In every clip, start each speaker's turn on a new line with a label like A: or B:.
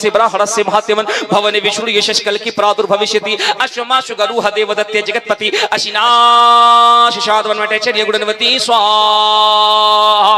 A: हरस्य महात्यमन भवन विष्णु यशस्कल की प्रादुर्भविष्यति अश्वमाशु गरुह देवदत्ते जगत्पति अशिनाश शादवन्मटेचर्य गुणवती स्वाहा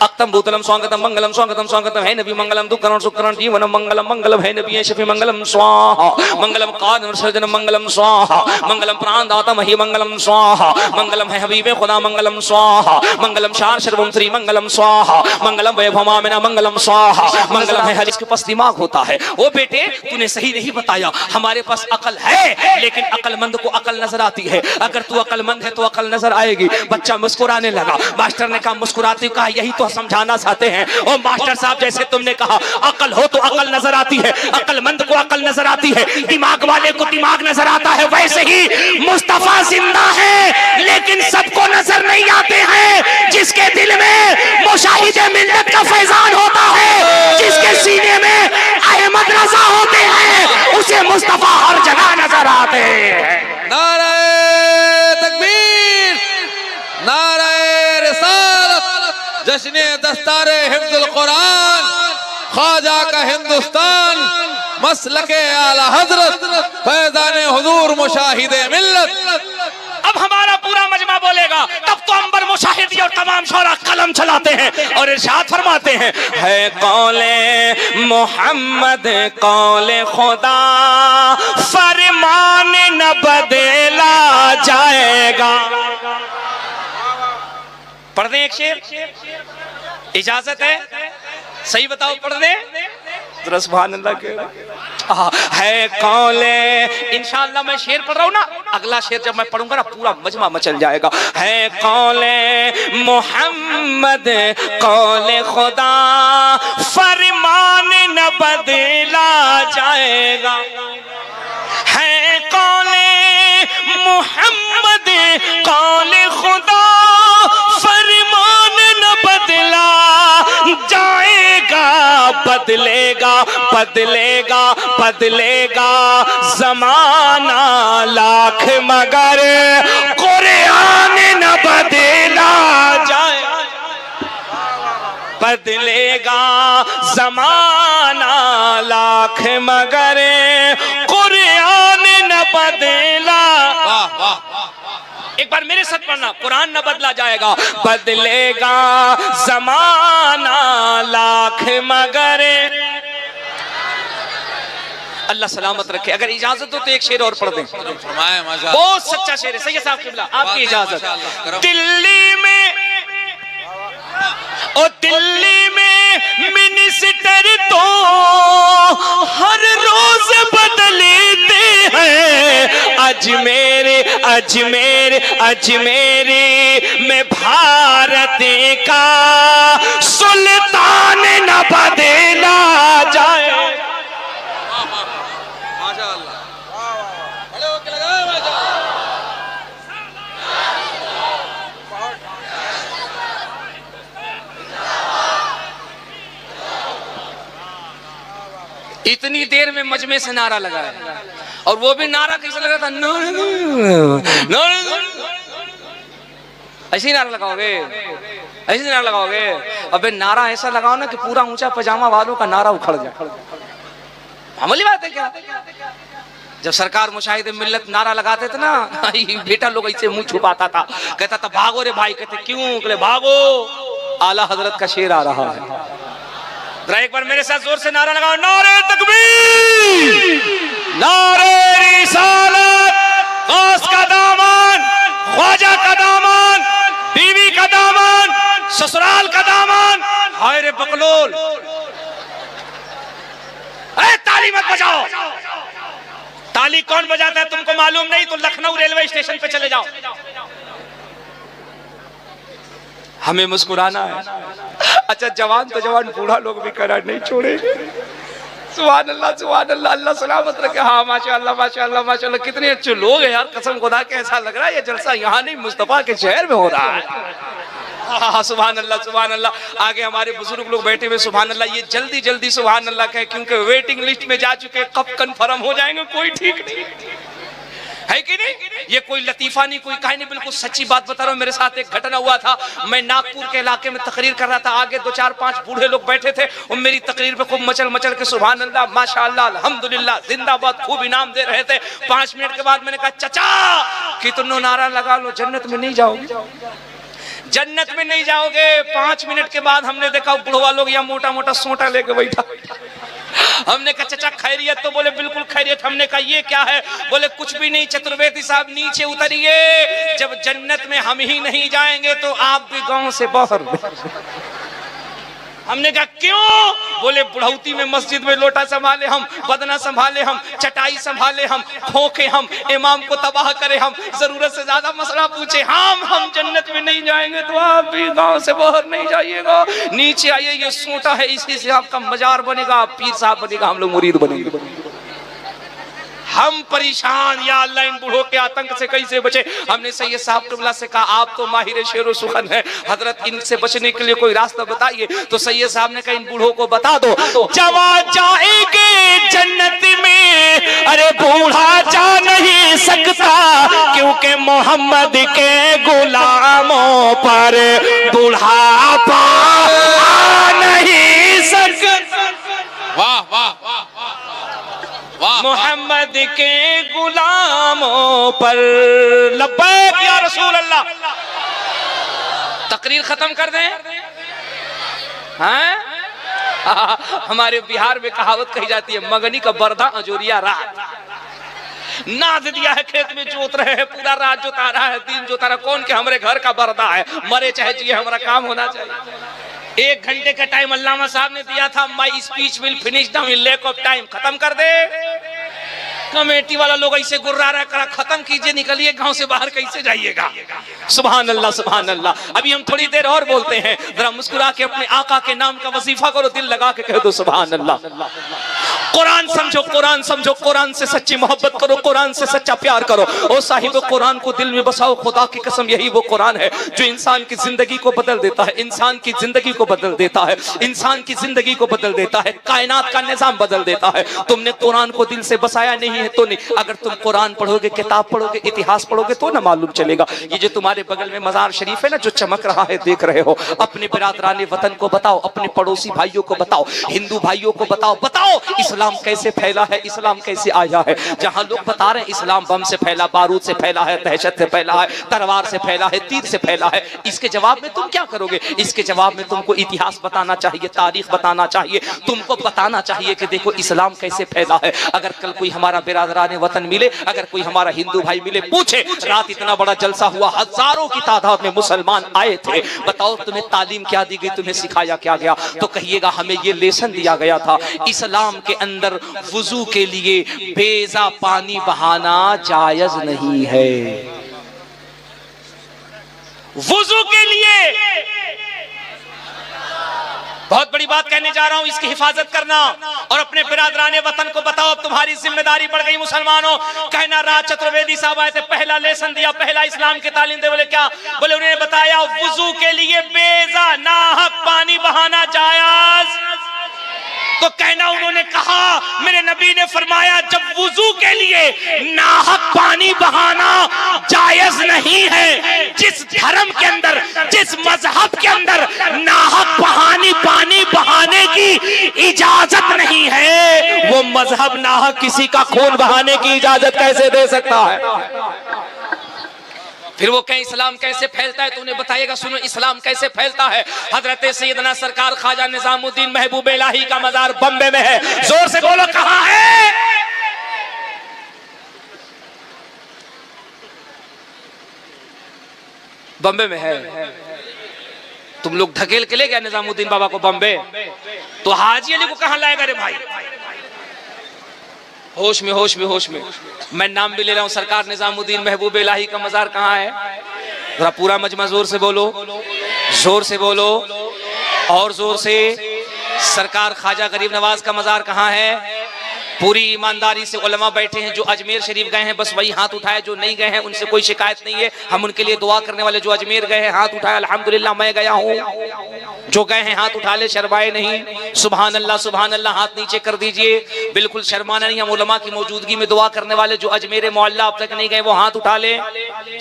A: अक्तम भूतलम स्वागतम स्वागतम है नबी मंगलम दुःखकरण सुखकरण जीवनम मंगलम मंगलम है नबी शफी मंगलम स्वाहा मंगलम कादन सर्जनम मंगलम स्वाहा मंगलम प्राणदाता मही मंगलम स्वाहा मंगलम है हबीबे खुदा मंगलम स्वाहा मंगलम शार सर्वम श्री मंगलम स्वाहा मंगलम वैभवामिना मंगलम स्वाहा मंगलम है हर इसके पास दिमाग होता है। ओ बेटे तूने सही नहीं बताया, हमारे पास अकल है लेकिन अकलमंद को अकल नजर आती है। अगर तू अकलमंद है तो अकल नजर आएगी। बच्चा मुस्कुराने लगा, मास्टर ने कहा मुस्कुराते हुए कहा यही तो समझाना चाहते हैं। और मास्टर साहब जैसे तुमने कहा अकल हो तो अकल नजर आती है, अकलमंद को अकल नजर आती है, दिमाग वाले को दिमाग नजर आता है। वैसे ही मुस्तफा जिंदा है लेकिन सबको नजर नहीं आते हैं। जिसके दिल में मुशाहिदे मिल्लत का फैजान होता है, जिसके सीने में अहमद रजा होते हैं, उसे मुस्तफा हर जगह नजर आते हैं।
B: नारे तकबीर, नारे रिसालत, जश्ने दस्तारे हिफ्जुल कुरान, ख्वाजा का हिंदुस्तान, मसलके आला हजरत, फैजाने हुजूर मुशाहिदे मिल्लत।
A: अब हमारा पूरा मजमा बोलेगा तब तो अंबर मुशाहिदी और तमाम शौरा कलम चलाते हैं और इरशाद फरमाते हैं है कौले मोहम्मद कौले खुदा फरमान न बदला जाएगा। पढ़ दें एक शेर, इजाजत है? सही बताओ, पढ़ दें जरा सुभान अल्लाह के। है कौले, इंशाअल्लाह मैं शेर पढ़ रहा हूं ना, अगला शेर जब मैं पढ़ूंगा ना पूरा मजमा मचल जाएगा। है कौले मोहम्मद कौले खुदा फरमान न बदला जाएगा। है कौले मोहम्मद कौले खुदा फरमान न बदला जाएगा। बदलेगा बदलेगा बदलेगा जमाना लाख मगर कुरान न बदला जाए। बदलेगा जमाना लाख मगर कुरान न बदला। वाह वाह, एक बार मेरे साथ पढ़ना, कुरान न बदला जाएगा। बदलेगा जमाना लाख मगर। अल्लाह सलामत रखे। अगर इजाजत हो तो एक शेर और पढ़ दें। बहुत सच्चा शेर है। सैयद साहब किबला आपकी इजाजत। दिल्ली में और दिल्ली में मिनिस्टर तो हर रोज बदलते हैं। अजमेर अजमेर अजमेर में भारत का सुल्तान न बदला जाए। इतनी देर में मजमे से नारा लगाया, और वो भी नारा कैसे लगा था? ऐसे नारा लगाओगे, ऐसे नारा लगाओगे? अबे नारा ऐसा लगाओ ना कि पूरा ऊंचा पजामा वालों का नारा उखड़ जाए। मामूली बात है क्या? जब सरकार मुशाहिदे मिल्लत नारा लगाते थे ना, बेटा लोग ऐसे मुंह छुपाता था, कहता था भागो रे भाई। कहते क्यों? कहते भागो, आला हजरत का शेर आ रहा है। एक बार मेरे साथ जोर से नारा लगाओ, नारे तकबीर, नारे रिसालत, गौस का दामन, ख्वाजा का दामन, बीवी का दामन, ससुराल का दामन। हाय रे बकलोल, अरे ताली मत बजाओ। ताली कौन बजाता है तुमको मालूम नहीं? तो लखनऊ रेलवे स्टेशन पे चले जाओ। हमें मुस्कुराना है। अच्छा जवान तो जवान, बूढ़ा लोग भी करार नहीं छोड़ेंगे। सुभान अल्लाह सुभान अल्लाह, अल्लाह सलामत रखे। हाँ माशाअल्लाह माशाअल्लाह माशाअल्लाह, कितने अच्छे लोग हैं यार, कसम खुदा के। ऐसा लग रहा है ये जलसा यहाँ नहीं मुस्तफा के शहर में हो रहा है। हाँ सुभान अल्लाह सुभान अल्लाह। आगे हमारे बुजुर्ग लोग बैठे हुए, सुभान अल्लाह, ये जल्दी जल्दी सुभान अल्लाह कहे, क्योंकि वेटिंग लिस्ट में जा चुके, कब कन्फर्म हो जाएंगे कोई ठीक नहीं। है कि नहीं? ये कोई लतीफा नहीं, कोई कहानी, बिल्कुल सच्ची बात बता रहा हूँ। मेरे साथ एक घटना हुआ था। मैं नागपुर के इलाके में तकरीर कर रहा था, आगे 2 4 5 बूढ़े लोग बैठे थे और मेरी तकरीर पे खूब मचल मचल के सुभान अल्लाह, माशाअल्लाह, अल्हम्दुलिल्लाह, जिंदाबाद खूब इनाम दे रहे थे। 5 मिनट के बाद मैंने कहा चाचा कितनों नारा लगा लो, जन्नत में नहीं जाओगे, जन्नत में नहीं जाओगे। 5 मिनट के बाद हमने देखा बुढ़वा लोग या मोटा मोटा सोटा लेके बैठा। हमने कहा चाचा खैरियत? तो बोले बिल्कुल खैरियत। हमने कहा ये क्या है? बोले कुछ भी नहीं चतुर्वेदी साहब, नीचे उतरिए, जब जन्नत में हम ही नहीं जाएंगे तो आप भी गांव से बाहर। हमने कहा क्यों? बोले बुढ़ौती में मस्जिद में लोटा संभाले हम, बदना संभाले हम, चटाई संभाले हम, खोखे हम, इमाम को तबाह करे हम, जरूरत से ज्यादा मसला पूछे हम जन्नत में नहीं जाएंगे तो आप भी गांव से बाहर नहीं जाइएगा, नीचे आइए, ये सोटा है, इसी से आपका मजार बनेगा, पीर साहब बनेगा, हम लोग मुरीद बनेंगे। हम परेशान, या अल्लाह इन बूढ़ों के आतंक से कैसे बचे। हमने सैयद साहब क़िबला से कहा आप तो माहिर शेर सुखन है, हजरत इनसे बचने के लिए कोई रास्ता बताइए। तो सैयद साहब ने कहा इन बूढ़ों को बता दो, जवा जाएंगे जन्नत में, अरे बूढ़ा जा नहीं सकता, क्योंकि मोहम्मद के गुलामों पर बुढ़ापा नहीं सकता।
B: वाह वाह वाह वाह,
A: मोहम्मद के गुलामों पर लब्बैक या रसूल अल्लाह। तकरीर खत्म कर दें? हैं? हमारे बिहार में कहावत कही जाती है, मगनी का बरदा अजोरिया रात। नाद दिया है, खेत में जोत रहे हैं, पूरा रात जोता रहा है, दिन जोता रहा, कौन के हमारे घर का बरदा है, मरे चाहे जिए हमारा काम होना चाहिए। 1 घंटे का टाइम अल्लामा साहब ने दिया था, my speech will finish in lack of time, खत्म कर दे। कमेटी वाला लोग ऐसे गुर्रा रहा करा, खत्म कीजिए, निकलिए, गांव से बाहर कैसे जाइएगा। सुभान अल्लाह सुभान अल्लाह। अभी हम थोड़ी देर और बोलते हैं, जरा मुस्कुरा के अपने आका के नाम का वजीफा करो, दिल लगा के कह दो सुभान अल्लाह। कुरान समझो, कुरान समझो, कुरान से सच्ची मोहब्बत करो, कुरान से सच्चा प्यार करो। ओ साहिब कुरान को दिल में बसाओ, खुदा की कसम यही वो कुरान है जो इंसान की जिंदगी को बदल देता है, इंसान की जिंदगी को बदल देता है, इंसान की जिंदगी को बदल देता है, कायनात का निजाम बदल देता है। तुमने कुरान को दिल से बसाया नहीं है तो नहीं। अगर तुम कुरान पढ़ोगे, किताब पढ़ोगे, इतिहास पढ़ोगे तो ना मालूम चलेगा। ये जो तुम्हारे बगल में मजार शरीफ है ना, जो चमक रहा है, देख रहे हो, अपने बिरादराने वतन को बताओ, अपने पड़ोसी भाइयों को बताओ, हिंदू भाइयों को बताओ, बताओ इस्लाम कैसे फैला है, इस्लाम कैसे आया है। जहां लोग बता रहे हैं इस्लाम बम से फैला, बारूद से फैला है, दहशत से फैला है, तलवार से फैला है, तीर से फैला है, इसके जवाब में तुम क्या करोगे? इसके जवाब में तुमको इतिहास बताना चाहिए, तारीख बताना चाहिए, तुमको बताना चाहिए कि देखो इस्लाम कैसे फैला है। अगर कल कोई हमारा बिरादरान वतन मिले, अगर कोई हमारा हिंदू भाई मिले, पूछे रात इतना बड़ा जलसा हुआ, हजारों की तादाद में मुसलमान आए थे, बताओ तुम्हें तालीम क्या दी गई, तुम्हें सिखाया क्या गया? तो कहिएगा हमें ये लेसन दिया गया था, इस्लाम के अंदर वुजू के लिए बेजा पानी बहाना जायज नहीं है। वुजू के लिए बहुत बड़ी बात कहने जा रहा हूं, इसकी हिफाजत करना और अपने बिरादराने वतन को बताओ, अब तुम्हारी जिम्मेदारी बढ़ गई मुसलमानों। कहना राज चतुर्वेदी साहब आए थे, पहला लेसन दिया, पहला इस्लाम की तालीम दे। बोले क्या? बोले उन्होंने बताया वुजू के लिए बेजा नाहक पानी बहाना जायज। तो कहना उन्होंने कहा मेरे नबी ने फरमाया जब वुजू के लिए नाहक पानी बहाना जायज नहीं है, जिस धर्म के अंदर, जिस मजहब के अंदर नाहक पानी बहाने की इजाजत नहीं है, वो मजहब नाहक किसी का खून बहाने की इजाजत कैसे दे सकता है? फिर वो कहें इस्लाम कैसे फैलता है, तो उन्हें बताइएगा सुनो इस्लाम कैसे फैलता है। हजरत सैयदना सरकार ख्वाजा निजामुद्दीन महबूब इलाही का मजार बम्बे में है। जोर से बोलो कहां है? बम्बे में है। तुम लोग धकेल के ले गया निजामुद्दीन बाबा को बम्बे, तो हाजी अली को कहां लाएगा रे भाई? होश में होश में होश में। मैं नाम भी ले रहा हूं, सरकार निजामुद्दीन महबूब इलाही का मजार कहां है? जरा पूरा मजमा जोर से बोलो, जोर से बोलो और जोर से। सरकार ख्वाजा गरीब नवाज का मजार कहां है? पूरी ईमानदारी से उलमा बैठे हैं। जो अजमेर शरीफ गए हैं बस वही हाथ उठाए, जो नहीं गए हैं उनसे कोई शिकायत नहीं है। हम उनके लिए दुआ करने वाले। जो अजमेर गए हैं हाथ उठाए, अल्हम्दुलिल्लाह मैं गया हूँ। जो गए हैं हाथ उठा ले, शर्माए नहीं। सुभान अल्लाह, हाथ नीचे कर दीजिए। बिल्कुल शर्माना नहीं, हम उलमा की मौजूदगी में दुआ करने वाले। जो अजमेर मोहल्ला अब तक नहीं गए वो हाथ उठा ले।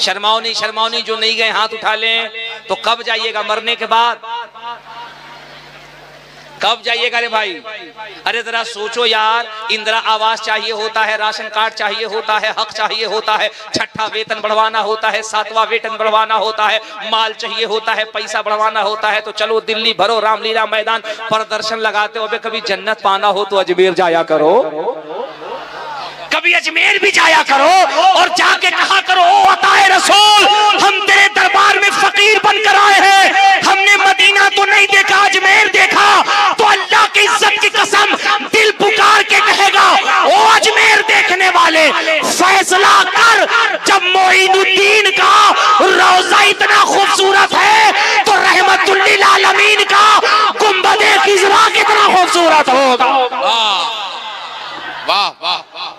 A: शर्माओ नहीं। जो नहीं गए हाथ उठा ले। तो कब जाइएगा? मरने के बाद। कब जाइएगा रे भाई? अरे जरा सोचो यार, इंदिरा आवास चाहिए होता है, राशन कार्ड चाहिए होता है, हक चाहिए होता है, छठा वेतन बढ़वाना होता है, सातवां वेतन बढ़वाना होता है, माल चाहिए होता है, पैसा बढ़वाना होता है। तो चलो दिल्ली भरो, रामलीला मैदान प्रदर्शन लगाते हो। कभी जन्नत पाना हो तो अजमेर जाया करो, कभी अजमेर भी जाया करो और जाके कहा करो, ओ अताए रसूल, हम तेरे दरबार में फकीर बनकर आए हैं। हमने मदीना तो नहीं देखा, अजमेर देखा। तो अल्लाह की इज्जत की कसम दिल पुकार के कहेगा, ओ अजमेर देखने वाले, फैसला कर। जब मोइनुद्दीन का रोजा इतना खूबसूरत है तो रहमतुल लिल आलमीन का गुंबदे खिजरा कितना खूबसूरत होगा।
B: वाह वाह वाह।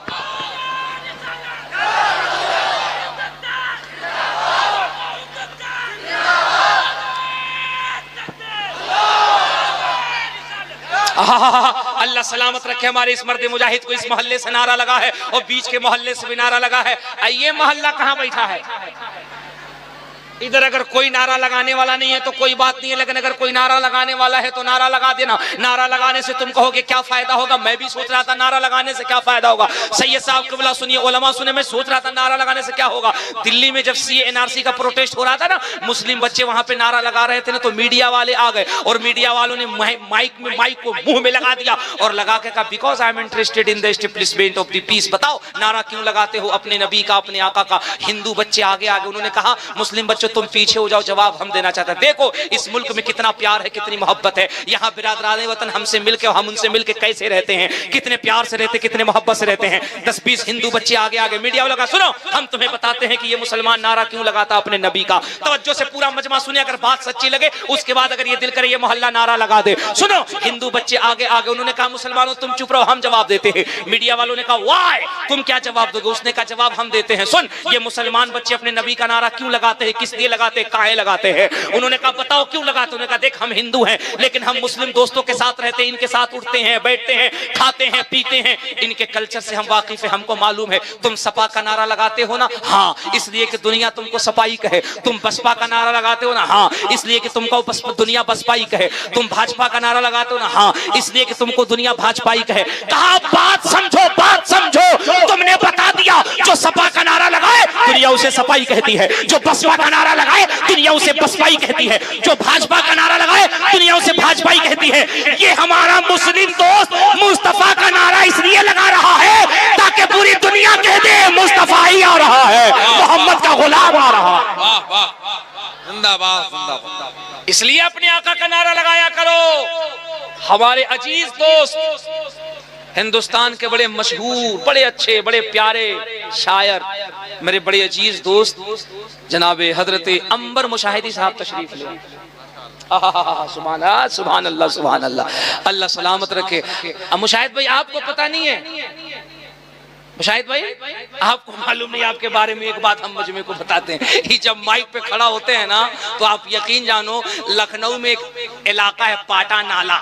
A: अल्लाह सलामत रखे हमारे इस मर्द मुजाहिद को। इस मोहल्ले से नारा लगा है और बीच के मोहल्ले से भी नारा लगा है। ये मोहल्ला कहाँ बैठा है? इधर अगर कोई नारा लगाने वाला नहीं है तो कोई बात नहीं है, लेकिन अगर कोई नारा लगाने वाला है तो नारा लगा देना। नारा लगाने से तुम कहोगे क्या फायदा होगा? मैं भी सोच रहा था नारा लगाने से क्या फायदा होगा। सैयद साहब क़िबला सुनिए, उलमा सुने, मैं सोच रहा था नारा लगाने से क्या होगा। दिल्ली में जब सीए एनआरसी का प्रोटेस्ट हो रहा था ना, मुस्लिम बच्चे वहां पे नारा लगा रहे थे ना, तो मीडिया वाले आ गए और मीडिया वालों ने माइक को मुंह में लगा दिया और लगा के कहा, because I am interested in the establishment of the peace. बताओ नारा क्यों लगाते हो अपने नबी का, अपने आका का। हिंदू बच्चे आगे आगे, उन्होंने कहा मुस्लिम बच्चों तुम पीछे हो जाओ, जवाब हम देना चाहते हैं। देखो इस मुल्क में कितना प्यार है, कितनी मोहब्बत है। यहाँ बिरादरान वतन हमसे मिलके और हम उनसे मिलके कैसे रहते हैं, कितने प्यार से रहते, कितने मोहब्बत से रहते हैं। 10-20 हिंदू बच्चे आगे आगे, मीडिया वालों का सुनो, हम तुम्हें बताते हैं कि ये मुसलमान नारा क्यों लगाता अपने नबी का। तवज्जो से पूरा मजमा सुने, अगर बात सच्ची लगे उसके बाद अगर ये दिल करे ये मोहल्ला नारा लगा दे। सुनो, हिंदू बच्चे आगे आगे, उन्होंने कहा मुसलमानों तुम चुप रहो, हम जवाब देते हैं। मीडिया वालों ने कहा वाई, तुम क्या जवाब दोगे? उसने कहा जवाब हम देते हैं। सुन, ये मुसलमान बच्चे अपने नबी का नारा क्यों लगाते हैं, किस लिए लगाते हैं, काहे लगाते हैं? उन्होंने कहा बताओ क्यों लगाते? उन्होंने कहा देख हम हिंदू हैं लेकिन हम मुस्लिम दोस्तों के साथ रहते हैं, इनके साथ उठते हैं, बैठते हैं, खाते हैं, पीते हैं, इनके कल्चर से हम वाकिफ है, हमको मालूम है। तुम सपा का नारा लगाते हो ना, हाँ, इसलिए कि दुनिया तुमको सपाई कहे। तुम बसपा का नारा लगाते हो ना, हाँ, इसलिए कि तुमको दुनिया बसपाई कहे। तुम भाजपा का नारा लगाते हो ना, हाँ, इसलिए कि तुमको दुनिया भाजपाई कहे। कहा बात समझो, बात समझो। तुमने बता दिया जो सपा का नारा लगाए दुनिया उसे सपाई कहती है, जो बसपा का नारा लगाए दुनिया उसे बसपाई कहती है, जो भाजपा का नारा लगाए दुनिया उसे भाजपाई कहती है। ये हमारा मुस्लिम दोस्त मुस्तफा का नारा इसलिए लगा रहा है ताकि पूरी दुनिया कह दे मुस्तफा ही आ रहा है, मोहम्मद का गुलाम आ रहा है।
B: वाह वाह वाह, जिंदाबाद जिंदाबाद।
A: इसलिए अपने आका का नारा लगाया करो। हमारे अजीज दोस्त, हिंदुस्तान के बड़े मशहूर, बड़े अच्छे, बड़े प्यारे शायर, मेरे बड़े अजीज दोस्त जनाबे हजरत अंबर मुशाहिदी साहब तशरीफ ले। सुभान अल्लाह, सुभान अल्लाह, सुभान अल्लाह, अल्लाह सलामत रखे। मुशाहिद भाई आपको पता नहीं है, मुशाहिद भाई आपको मालूम नहीं, आपके बारे में एक बात हम मजमे को बताते हैं। कि जब माइक पे खड़ा होते हैं ना तो आप यकीन जानो, लखनऊ में एक इलाका है पाटा नाला,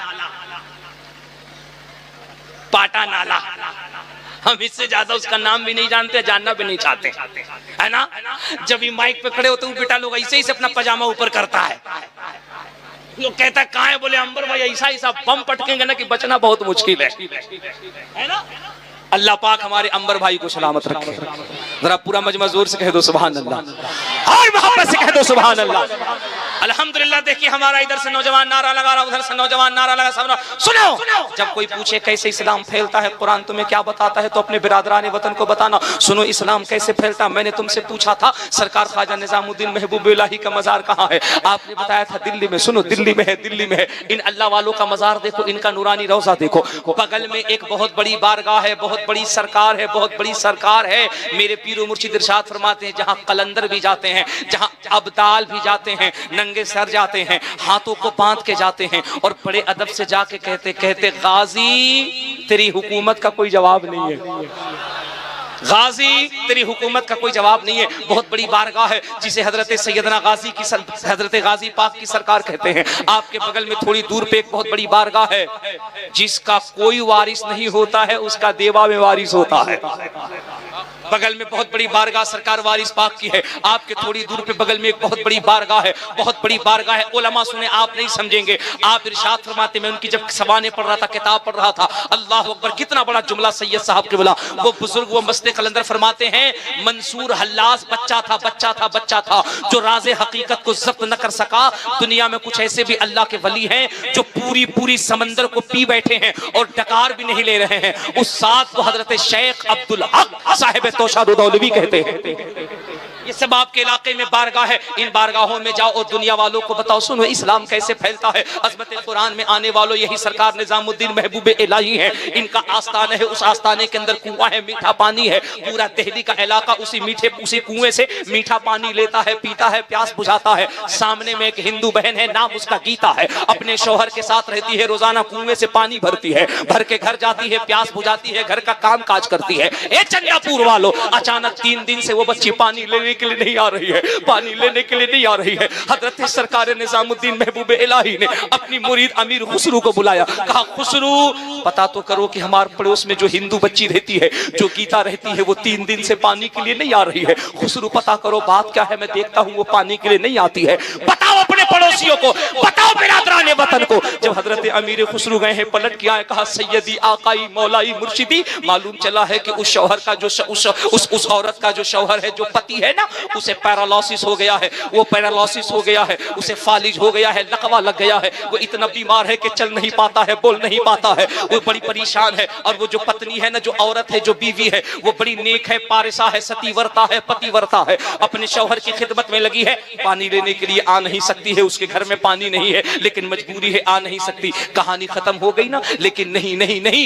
A: पाटा नाला, हम इससे ज्यादा उसका नाम भी नहीं जानते, जानना भी नहीं चाहते, है ना। जब ये माइक पे खड़े होते हैं बेटा लोग ऐसे ही से अपना पजामा ऊपर करता है, लोग कहता है कहाँ है, बोले अंबर भाई ऐसा ऐसा बम पटकेंगे ना कि बचना बहुत मुश्किल है ना। अल्लाह पाक हमारे अंबर भाई को सलामत रखे। जरा पूरा मजमा जोर से कह दो सुभान अल्लाह, और मोहब्बत से कह दो सुभान अल्लाह। अल्हम्दुलिल्लाह। देखिए हमारा इधर से नौजवान नारा लगा रहा, उधर से नौजवान नारा लगा। सुनो, जब कोई पूछे कैसे इस्लाम फैलता है, कुरान तुम्हें क्या बताता है, तो अपने बिरादरान वतन को बताना। सुनो इस्लाम कैसे फैलता। मैंने तुमसे पूछा था सरकार ख्वाजा निजामुद्दीन महबूब इलाही का मजार कहाँ है, आपने बताया था दिल्ली में। सुनो दिल्ली में है, दिल्ली में है। इन अल्लाह वालों का मजार देखो, इनका नूरानी रौजा देखो, बगल में एक बहुत बड़ी बारगाह है, बहुत बड़ी सरकार है, बहुत बड़ी सरकार है। मेरे पीर मुर्शिद इरशाद फरमाते हैं जहाँ कलंदर भी जाते हैं, जहाँ अब्दाल भी जाते हैं, नंगे सर जाते हैं, हाथों को बांध के जाते हैं और बड़े अदब से जाके कहते गाजी तेरी हुकूमत का कोई जवाब नहीं है। गाजी, तेरी हुकूमत का कोई जवाब नहीं है। बहुत बड़ी बारगाह है जिसे हजरत सैयदना गाजी की हजरत गाजी पाक की सरकार कहते हैं। आपके बगल में थोड़ी दूर पे एक बहुत बड़ी बारगाह है जिसका कोई वारिस नहीं होता है, उसका देवा में वारिस होता है। बगल में बहुत बड़ी बारगाह सरकार वारिस पाक की है। आपके थोड़ी दूर पे बगल में एक बहुत बड़ी बारगाह है, बहुत बड़ी बारगाह है। उलमा सुने, आप नहीं समझेंगे। आप इरशाद फरमाते, मैं उनकी जब सवाने पढ़ रहा था, किताब पढ़ रहा था, अल्लाह अकबर, कितना बड़ा जुमला सैयद साहब के बोला। वो बुजुर्ग, वो मस्ते कलंदर फरमाते हैं, मंसूर हल्लास बच्चा था जो राज़े हकीकत को ज़ब्त न कर सका। दुनिया में कुछ ऐसे भी अल्लाह के वली हैं जो पूरी समंदर को पी बैठे हैं और डकार भी नहीं ले रहे हैं। उस साथ को हजरत शेख अब्दुल हक साहिब तौशाद दौलवी कहते हैं। ये सब आपके इलाके में बारगाह है। इन बारगाहों में जाओ और दुनिया वालों को बताओ, सुनो इस्लाम कैसे फैलता है। अज़मत कुरान में आने वालों यही सरकार निजामुद्दीन महबूब इलाही है। इनका आस्थान है, उस आस्थाने के अंदर कुआं है, मीठा पानी है। पूरा दिल्ली का इलाका उसी कुएं से मीठा पानी लेता है, पीता है, प्यास बुझाता है। सामने में एक हिंदू बहन है, नाम उसका गीता है, अपने शौहर के साथ रहती है, रोजाना कुएं से पानी भरती है, भर के घर जाती है, प्यास बुझाती है, घर का काम काज करती है। ए चंद्रपुर वालों, अचानक 3 दिन से वो बच्ची पानी लेने के लिए नहीं आ रही है, पानी लेने के लिए नहीं आ रही है। हजरत सरकार निजामुद्दीन महबूब इलाही ने अपनी मुरीद अमीर खुसरू को बुलाया, कहा खुसरू पता तो करो कि हमारे पड़ोस में जो हिंदू बच्ची रहती है, जो गीता रहती है, वो 3 दिन से पानी के लिए नहीं आ रही है। खुसरू पता करो बात क्या है, मैं देखता हूँ वो पानी के लिए नहीं आती है। बताओ अपने पड़ोसियों को, बताओ बिरादराने वतन को। जब हजरत अमीर खुसरू गए हैं, पलट के आए, कहा सैयदी आकाई मौलाई मुर्शिदी, मालूम चला है कि उस शौहर का जो उस औरत का जो शौहर है, जो पति है ना, उसे पैरालिसिस हो गया है, वो पैरालिसिस हो गया है, उसे फालिज हो गया है, लकवा लग गया है, वो इतना बीमार है कि चल नहीं पाता है, बोल नहीं पाता है, वो बड़ी परेशान है। और वो जो पत्नी है ना, जो औरत है, जो बीवी है, वो बड़ी नेक है, पारिसा है, सतीवर्ता है, पतिवर्ता है, अपने शौहर की खिदमत में लगी है। पानी लेने के लिए आ नहीं सकती है, उसके घर में पानी नहीं है, लेकिन मजबूरी है, आ नहीं सकती। कहानी खत्म हो गई ना, लेकिन नहीं,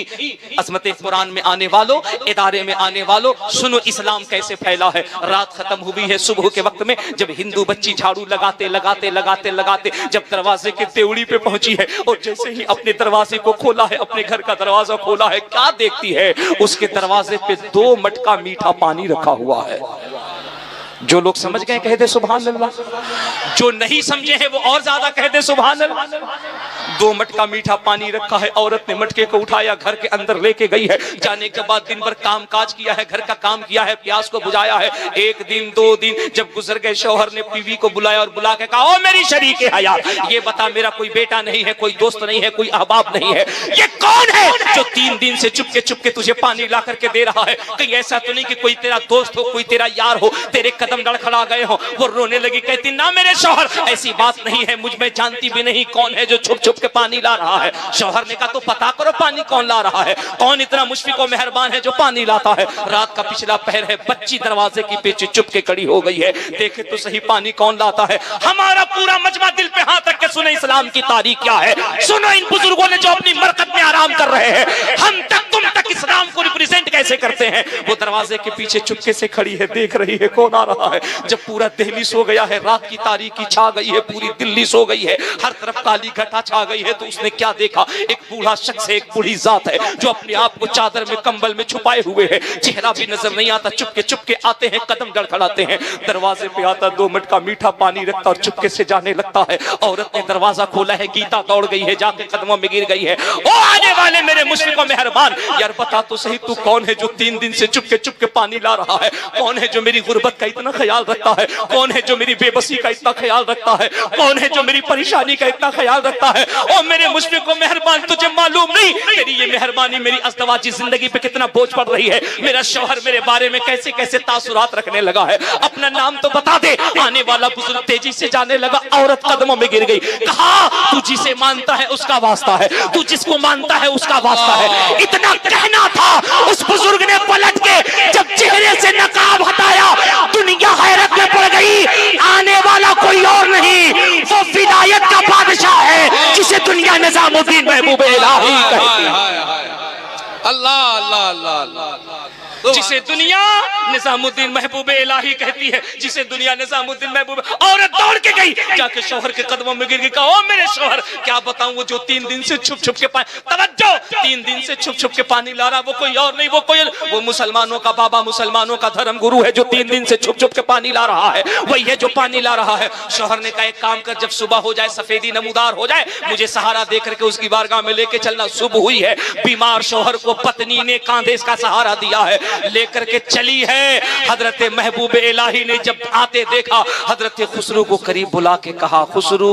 A: अज़मत कुरान में आने वालों, इदारे में आने वालों, सुनो इस्लाम कैसे फैला है। रात खत्म हुई है, सुबह के वक्त में जब हिंदू बच्ची झाड़ू लगाते जब दरवाजे के तेवड़ी पे पहुंची है, और जैसे ही अपने दरवाजे को खोला है, अपने घर का दरवाजा खोला है, क्या देखती है, उसके दरवाजे पे 2 मटका मीठा पानी रखा हुआ है। जो लोग समझ गए कह दे सुभान अल्लाह, जो नहीं समझे हैं वो और ज्यादा कह दे सुभान अल्लाह। 2 मटका मीठा पानी रखा है, औरत ने मटके को उठाया, घर के अंदर लेके गई है। जाने के बाद दिन भर काम काज किया है, घर का काम किया है, प्यास को बुझाया है। 1 दिन 2 दिन जब गुजर गए, शौहर ने बीवी को बुलाया और बुला के कहा, ओ मेरी शरीके हया, ये बता मेरा कोई बेटा नहीं है, कोई दोस्त नहीं है, कोई अहबाब नहीं है, ये कौन है जो 3 दिन से चुपके तुझे पानी ला करके दे रहा है? कहीं ऐसा तो नहीं कि कोई तेरा दोस्त हो, कोई तेरा यार हो, तेरे कदम लड़खड़ा गए हो? वो रोने लगी, कहती ना मेरे शौहर, ऐसी बात नहीं है, मुझ में जानती भी नहीं कौन है जो छुप के पानी ला रहा है। शौहर ने कहा तो पता करो पानी कौन ला रहा है, कौन इतना मुशफिक और मेहरबान है जो पानी लाता है। रात का पिछला पहर है, बच्ची दरवाजे की पीछे चुप के खड़ी हो गई है, देखे तो सही पानी कौन लाता है। हमारा पूरा मजमा दिल पे हाथ रख के सुने इस्लाम की तारीख क्या है, सुनो इन बुजुर्गों ने जो अपनी मरकत में आराम कर रहे हैं, हम तक तुम तक इस्लाम को रिप्रेजेंट कैसे करते हैं। वो दरवाजे के पीछे चुपके से खड़ी है, देख रही है कौन आ रहा है। जब पूरा दिल्ली सो गया है, रात की तारीकी छा गई है, पूरी दिल्ली सो गई है, हर तरफ काली घटा छा गई है, तो उसने क्या देखा, एक बूढ़ा शख्स है, एक बूढ़ी जात है जो अपने आप को चादर में कंबल में छुपाए हुए है, चेहरा भी नजर नहीं आता, चुपके आते हैं, कदम गड़खड़ाते हैं, दरवाजे पे आता, 2 मटका मीठा पानी रखता और चुपके से जाने लगता है। औरत ने दरवाजा खोला है, गीता दौड़ गई है, जाके कदमों में गिर गई है। ओ आने वाले मेरे मुशफिक और मेहरबान, यार बता तो सही तू कौन है जो 3 दिन से चुपके पानी ला रहा है? कौन है जो मेरी गुर्बत का इतना ख्याल रखता है? कौन है जो मेरी बेबसी का इतना ख्याल रखता है? कौन है जो मेरी परेशानी का इतना ख्याल रखता है? ओ मेरे मुशफिक और मेहरबान, तुझे मालूम नहीं तेरी ये मेहरबानी मेरी अज़दवाजी जिंदगी पे कितना बोझ पड़ रही है। मेरा शौहर मेरे बारे में कैसे तासुरात रखने लगा है, अपना नाम तो बता दे। आने वाला बुजुर्ग तेजी से जाने लगा, औरत कदमों में गिर गई, कहा तू जिसे मानता है उसका वास्ता है, तू जिसको मानता है उसका वास्ता है। इतना कहना था, उस बुजुर्ग ने पलट के जब चेहरे से नकाब हटाया, दुनिया हैरत में पड़ गई। आने वाला कोई और नहीं, वो विलायत का बादशाह है जिसे दुनिया निजामुद्दीन महबूब इलाही कहती है।
B: अल्लाह अल्लाह अल्लाह,
A: जिसे दुनिया निजामुद्दीन महबूब इलाही कहती है, जिसे दुनिया निजामुद्दीन महबूब, औरत दौड़ के गई, जाके शौहर के कदमों में गिर गई, कहा ओ मेरे शौहर, क्या बताऊं वो जो 3 दिन से छुप छुप के तवज्जो 3 दिन से छुप छुप के पानी ला रहा, वो कोई और नहीं, वो मुसलमानों का बाबा, मुसलमानों का धर्म गुरु है, जो 3 दिन से छुप छुप के पानी ला रहा है, वही है जो पानी ला रहा है। शौहर ने कहा एक काम कर, जब सुबह हो जाए, सफेदी नमूदार हो जाए, मुझे सहारा दे करके उसकी बारगाह में लेके चलना। सुबह हुई है, बीमार शौहर को पत्नी ने कांधे का सहारा दिया है, लेकर के चली है। हजरत महबूब इलाही ने जब आते देखा, हजरत खुसरू को करीब बुला के कहा, खुसरू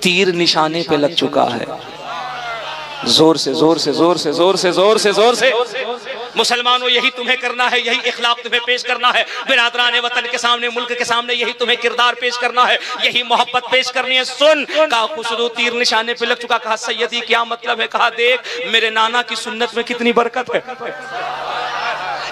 A: तीर निशाने पे लग चुका है। जोर से जोर से जोर से जोर से जोर से जोर से मुसलमानों, यही तुम्हें करना है, यही इखलाक तुम्हें पेश करना है, बिरादरान वतन के सामने, मुल्क के सामने यही तुम्हें किरदार पेश करना है, यही मोहब्बत पेश करनी है। सुन, कहा खुसरू तीर निशाने पे लग चुका। कहा सैयदी क्या मतलब है? कहा देख मेरे नाना की सुन्नत में कितनी बरकत है।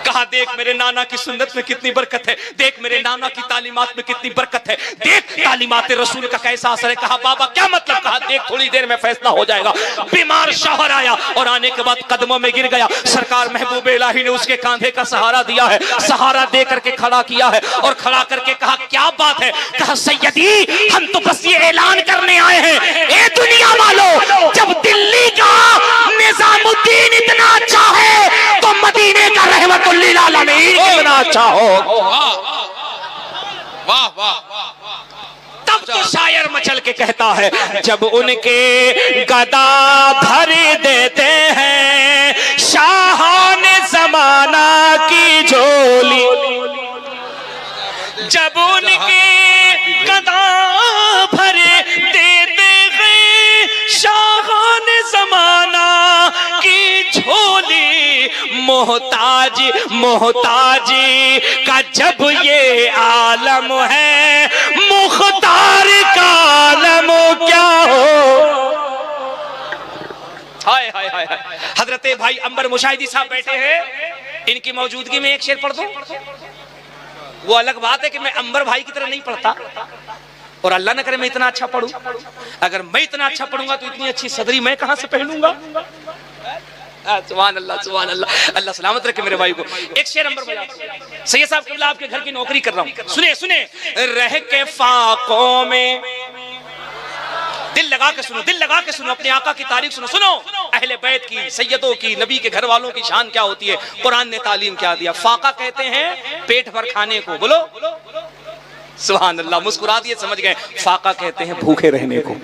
A: कहा देख मेरे नाना की सुन्नत में कितनी बरकत है, देख मेरे नाना की तालीमात में कितनी बरकत है, देख तालीमात रसूल का कैसा असर है। कहा बाबा क्या मतलब? कहा देख थोड़ी देर में फैसला हो जाएगा। बीमार शौहर आया और आने के बाद कदमों में गिर गया। सरकार महबूब इलाही ने उसके कांधे का सहारा दिया है, सहारा दे करके खड़ा किया है और खड़ा करके कहा क्या बात है? कहा सैयदी हम तो बस ये ऐलान करने आए हैं, ए दुनिया वालों, जब दिल्ली का निजामुद्दीन इतना अच्छा है तो मदीने का रहमतुल्लिल आलमीन कितना अच्छा हो।
B: वाह वाह,
A: तब तो शायर मचल के कहता है, जब उनके गदा भर देते हैं शाहान ज़माना की झोली, जब उनके गदा भर देते हैं शाहान ज़माना की झोली, मोहताजी मोहताजी का जब ये आलम है, मुख्तार का आलम क्या हो। हाय हाय हाय हाय। हजरत भाई अंबर मुशाहिदी साहब बैठे हैं, इनकी मौजूदगी में एक शेर पढ़ दूं। वो अलग बात है कि मैं अंबर भाई की तरह नहीं पढ़ता, और अल्लाह न करे मैं इतना अच्छा पढ़ूं। अगर मैं इतना अच्छा पढ़ूंगा तो इतनी अच्छी सदरी मैं कहां से पहनूंगा। सुभान अल्लाह सुभान अल्लाह, अल्लाह सलामत रखे मेरे भाई को। एक शेर अंबर बजा, सैयद साहब क़िबला आपके घर की नौकरी कर रहा हूं, सुने सुने। रह के फाकों में, दिल लगा के सुनो, दिल लगा के सुनो, अपने आका की तारीफ सुनो, सुनो अहले बैत की, सैयदों की, नबी के घर वालों की शान क्या होती है, कुरान ने तालीम क्या दिया। फाका कहते हैं पेट भर खाने को, बोलो सुभान अल्लाह, मुस्कुरा दिए समझ गए। फाका कहते हैं भूखे रहने को।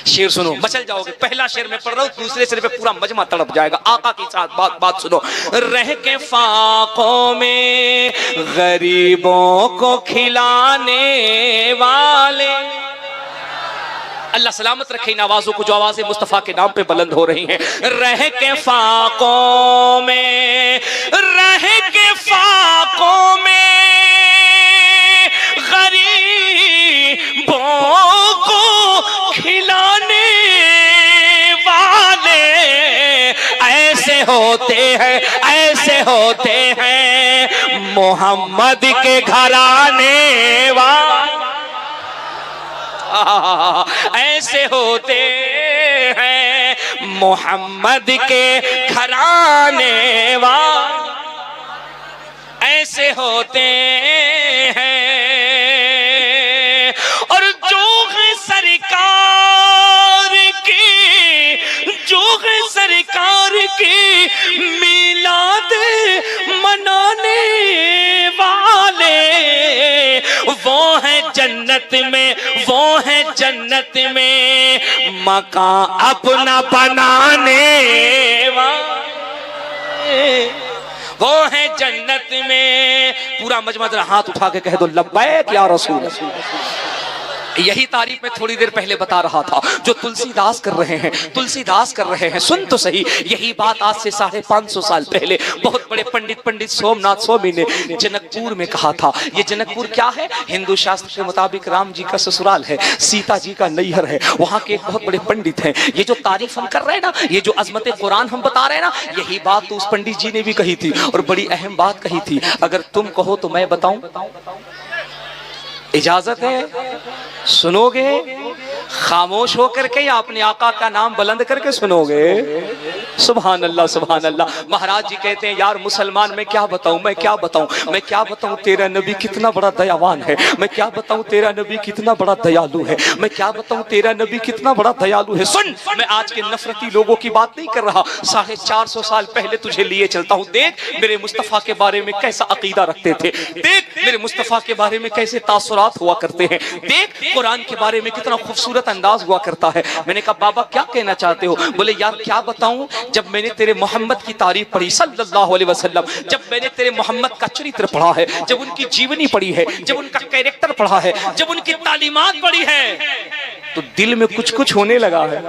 A: शेर सुनो, मचल जाओगे। पहला शेर मैं पढ़ रहा हूं, दूसरे शेर पे पूरा मजमा तड़प जाएगा। आका की साथ बात सुनो। रह के फाकों में गरीबों को खिलाने वाले, अल्लाह सलामत रखे इन आवाजों को जो आवाजें मुस्तफा के नाम पे बुलंद हो रही हैं। रह के फाकों में, रह के फाकों में गरीबों को खिलाने वाले ऐसे होते हैं, ऐसे होते हैं मोहम्मद के घराने वाले, ऐसे होते हैं मोहम्मद के घराने वाले, ऐसे होते हैं। और जो है सरकार की, जो है सरकार की मिलाद मनाने वाले, वो है जन्नत में, वो है जन्नत में मकान अपना बनाने वाले, वो है जन्नत में। पूरा मजमा जरा हाथ उठा के कह दो लब्बैक या रसूल। यही तारीफ मैं थोड़ी देर पहले बता रहा था, जो तुलसीदास कर रहे हैं, तुलसीदास कर रहे हैं। सुन तो सही, यही बात आज से 550 साल पहले बहुत बड़े पंडित सोमनाथ स्वामी ने जनकपुर में कहा था। ये जनकपुर क्या है? हिंदू शास्त्र के मुताबिक राम जी का ससुराल है, सीता जी का नैहर है। वहाँ के एक बहुत बड़े पंडित हैं। ये जो तारीफ हम कर रहे हैं ना, ये जो अजमत कुरान हम बता रहे हैं ना, यही बात तो उस पंडित जी ने भी कही थी, और बड़ी अहम बात कही थी। अगर तुम कहो तो मैं बताऊं, इजाजत है? सुनोगे? खामोश होकर के या अपने आका का नाम बुलंद करके सुनोगे? सुभान अल्लाह, सुभान अल्लाह। महाराज जी कहते हैं यार मुसलमान मैं क्या बताऊं, मैं क्या बताऊं, मैं क्या बताऊं तेरा नबी कितना बड़ा दयावान है, मैं क्या बताऊं तेरा नबी कितना बड़ा दयालु है, मैं क्या बताऊं तेरा नबी कितना बड़ा दयालु है। सुन, मैं आज के नफरती लोगों की बात नहीं कर रहा, 450 साल पहले तुझे लिए चलता हूं। देख मेरे मुस्तफा के बारे में कैसा अकीदा रखते थे, देख मेरे मुस्तफा के बारे में कैसे तासुरात हुआ करते हैं, देख कुरान के बारे में कितना खूबसूरत अंदाज हुआ करता है। मैंने कहा बाबा क्या कहना चाहते हो? बोले यार क्या बताऊं, जब मैंने तेरे मोहम्मद की तारीफ पढ़ी सल्लल्लाहु अलैहि वसल्लम, जब मैंने तेरे मोहम्मद का चरित्र पढ़ा है, जब उनकी जीवनी पढ़ी है, जब उनका कैरेक्टर पढ़ा है, जब उनकी तालीमात पढ़ी है, तो दिल में कुछ कुछ होने लगा है,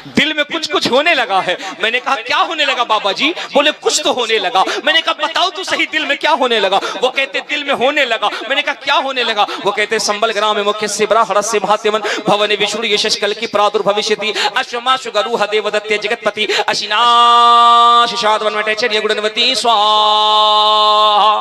A: दिल में कुछ कुछ होने लगा है। मैंने कहा क्या होने लगा बाबा जी? बोले कुछ तो होने लगा। मैंने कहा बताओ तो सही दिल में क्या होने लगा? वो कहते दिल में होने लगा। मैंने कहा क्या होने लगा? वो कहते संबल ग्राम में मुख्य सिबरा हरस्य भात्यमन भवन विष्णु यशश कल की प्रादुर्भविष्यति अश्वमा सुगरु हदेवदत्य जगतपति अशिनाश शादवन मटेचर्य गुणवती स्वाहा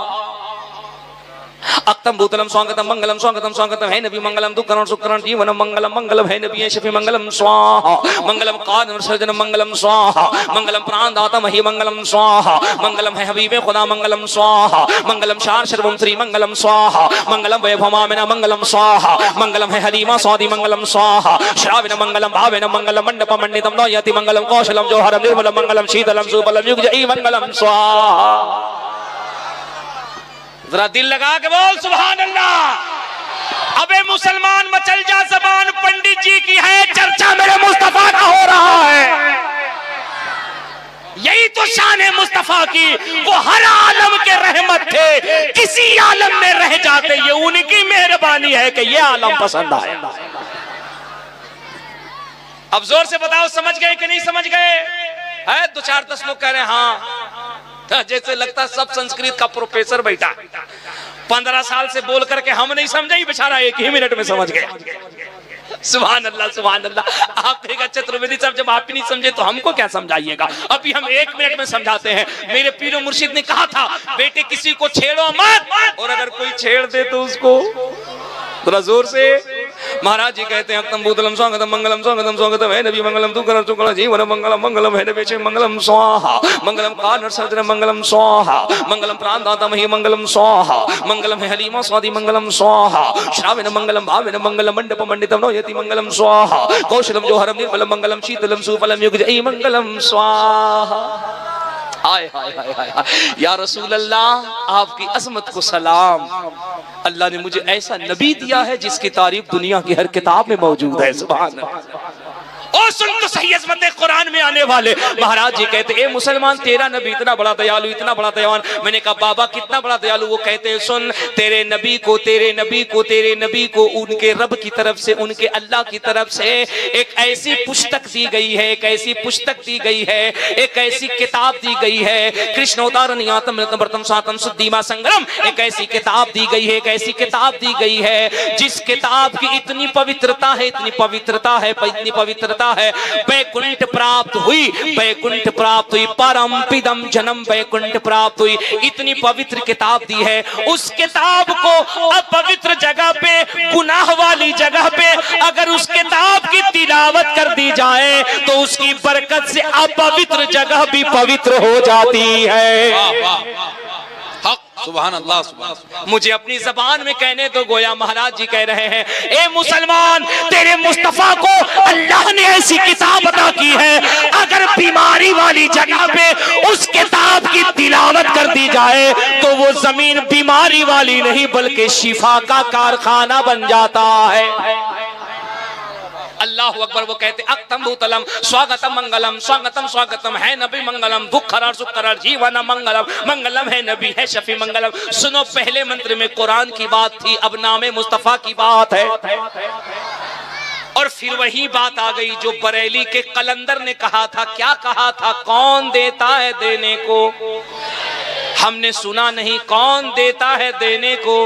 A: अक्तम भूतलम स्वागतम मंगलम स्वागतम स्वागतम है नबी मंगलम दुःखरण सुखरण जीवनम मंगलम मंगलम है नबी शफी मंगलम स्वाहा मंगलम कारण सर्जनम मंगलम स्वाहा मंगलम प्राणदाता मही मंगलम स्वाहा मंगलम है हबीबे खुदा मंगलम स्वाहा मंगलम शार सर्वम श्री मंगलम स्वाहा मंगलम वैभवामिना मंगलम स्वाहा मंगलम है हलीमा स्वादि मंगलम स्वाहा श्राविन मंगलम भावेन मंगलम मंडप मंडितम नयति मंगलम कौशलम जोहरम निर्मलम मंगलम शीतलम सुबलम युगजई मंगलम स्वाहा। जरा दिल लगा के बोल सुभान अल्लाह। अबे मुसलमान मचल जा जबान, पंडित जी की है चर्चा मेरे मुस्तफा का हो रहा है। यही तो शान है मुस्तफा की, वो हर आलम के रहमत थे, किसी आलम में रह जाते, ये उनकी मेहरबानी है कि ये आलम पसंद आया। अब जोर से बताओ समझ गए कि नहीं समझ गए? है 2-4-10 लोग कह रहे हैं हाँ, जैसे लगता सब संस्कृत का प्रोफेसर बैठा 15 साल से बोल करके हम नहीं समझे, ही बेचारा 1 ही मिनट में समझ गया। सुभान अल्लाह, सुभान अल्लाह। आप एक अच्छे त्रिवेदी साहब जब आप ही नहीं समझे तो हमको क्या समझाइएगा? अभी हम 1 मिनट में समझाते हैं। मेरे पीरो मुर्शिद ने कहा था बेटे किसी को छेड़ो मत, और अगर कोई छेड़ दे तो उसको थोड़ा जोर से। महाराज जी कहते हैं अक्तम स्वागतम मंगलम स्वागतम स्वागतम है नबी मंगलम दुःखरण सुखरण जीवन मंगलम मंगलम है नबी मंगलम स्वाहा मंगलम कारण सर्जनम मंगलम स्वाहा मंगलम प्राणदाता मही मंगलम स्वाहा मंगलम है हलीमा स्वादि मंगलम स्वाहा श्राविन मंगलम भावेन मंगलम मंडप मंडितम नयति मंगलम स्वाहा कौशलम जोहरम निर्मलम मंगलम शीतलम सुफलम युगजई मंगलम स्वाहा। हाय हाय हाय हाय या रसूल अल्लाह, आपकी अजमत को सलाम। अल्लाह ने मुझे ऐसा नबी दिया है जिसकी तारीफ दुनिया की हर किताब में मौजूद है। सुभान अल्लाह। और सुन तो सही अजमत कुरान में आने वाले। महाराज जी कहते ए मुसलमान तेरा नबी इतना बड़ा दयालु, इतना बड़ा दयावान। मैंने कहा बाबा कितना बड़ा दयालु? वो कहते सुन तेरे नबी को, तेरे नबी को, तेरे नबी को उनके रब की तरफ से, उनके अल्लाह की तरफ से एक ऐसी पुस्तक दी गई है, एक ऐसी पुस्तक दी गई है, एक ऐसी किताब दी गई है। कृष्ण उदारनियातम व्रतम सातम शुद्धिमा संग्रम, एक ऐसी किताब दी गई है, एक ऐसी किताब दी गई है जिस किताब की इतनी पवित्रता है, इतनी पवित्रता है, इतनी पवित्रता है। वैकुंठ प्राप्त हुई, वैकुंठ प्राप्त हुई, परम पिदम जन्म वैकुंठ प्राप्त हुई। इतनी पवित्र किताब दी है। उस किताब को अपवित्र जगह पे, गुनाह वाली जगह पे अगर उस किताब की तिलावत कर दी जाए तो उसकी बरकत से अपवित्र जगह भी पवित्र हो जाती है।
B: सुभान अल्लाह, सुभान।
A: मुझे अपनी जबान में कहने तो गोया महाराज जी कह रहे हैं ए मुसलमान तेरे मुस्तफा को अल्लाह ने ऐसी किताब अता की है, अगर बीमारी वाली जगह पे उस किताब की तिलावत कर दी जाए तो वो जमीन बीमारी वाली नहीं बल्कि शिफा का कारखाना बन जाता है। अल्लाहु अकबर। वो कहते अक्तम भूतलम स्वागतम मंगलम स्वागतम स्वागतम है नबी मंगलम दुःखरण सुखरण जीवन मंगलम मंगलम है नबी है शफी मंगलम। सुनो पहले मंत्र में कुरान की बात थी, अब नामे मुस्तफा की बात है। और फिर वही बात आ गई जो बरेली के कलंदर ने कहा था। क्या कहा था? कौन देता है देने को? हमने सुना नहीं। कौन देता है देने को?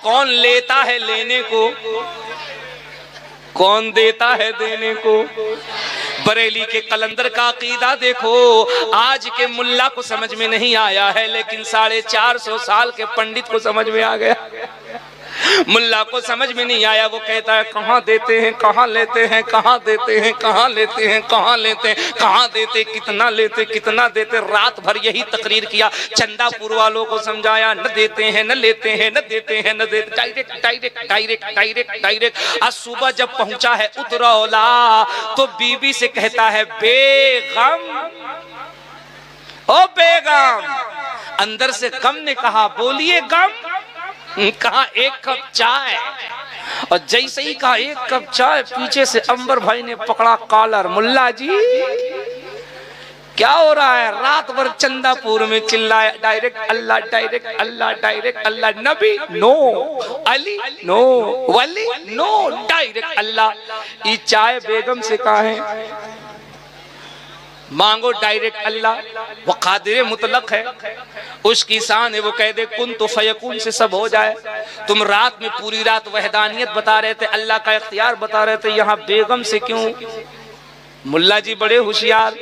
A: कौन लेता है लेने को? कौन देता है देने को? बरेली के कलंदर का अकीदा देखो। आज के मुल्ला को समझ में नहीं आया है, लेकिन 450 साल के पंडित को समझ में आ गया। मुल्ला को समझ में नहीं आया। वो कहता है कहाँ देते हैं, कहाँ लेते हैं, कहाँ देते हैं, कहाँ लेते हैं, कहाँ लेते हैं, कहाँ देते, कितना लेते, कितना देते। रात भर यही तकरीर किया। चंदापुर वालों को समझाया, न देते हैं, न लेते हैं, न देते हैं, न देते। Direct direct direct direct direct. आज सुबह जब पहुंचा है उतरौला तो बीबी से कहता है बेगम, ओ बेगम। अंदर से गम ने कहा बोलिए गम। कहा एक कप चाय। और जैसे ही कहा एक कप चाय, पीछे से अंबर भाई ने पकड़ा कॉलर। मुल्ला जी क्या हो रहा है? रात भर चंदापुर में चिल्लाया डायरेक्ट अल्लाह, डायरेक्ट अल्लाह, डायरेक्ट अल्लाह। नबी नो, अली नो, वली नो, डायरेक्ट अल्लाह। ये चाय बेगम से कहा है मांगो डायरेक्ट अल्लाह। वो कादिर मुतलक है, उसकी शान है। वो कह दे कुन तो फयकून से सब हो जाए। तुम रात में पूरी रात वहदानियत बता रहे थे, अल्लाह का इख्तियार बता रहे थे, यहाँ बेगम से क्यों? मुल्ला जी बड़े होशियार,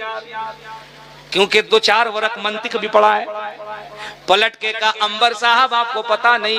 A: क्योंकि 2-4 वरक मंतिक भी पढ़ा है। पलट के का अंबर साहब आपको पता नहीं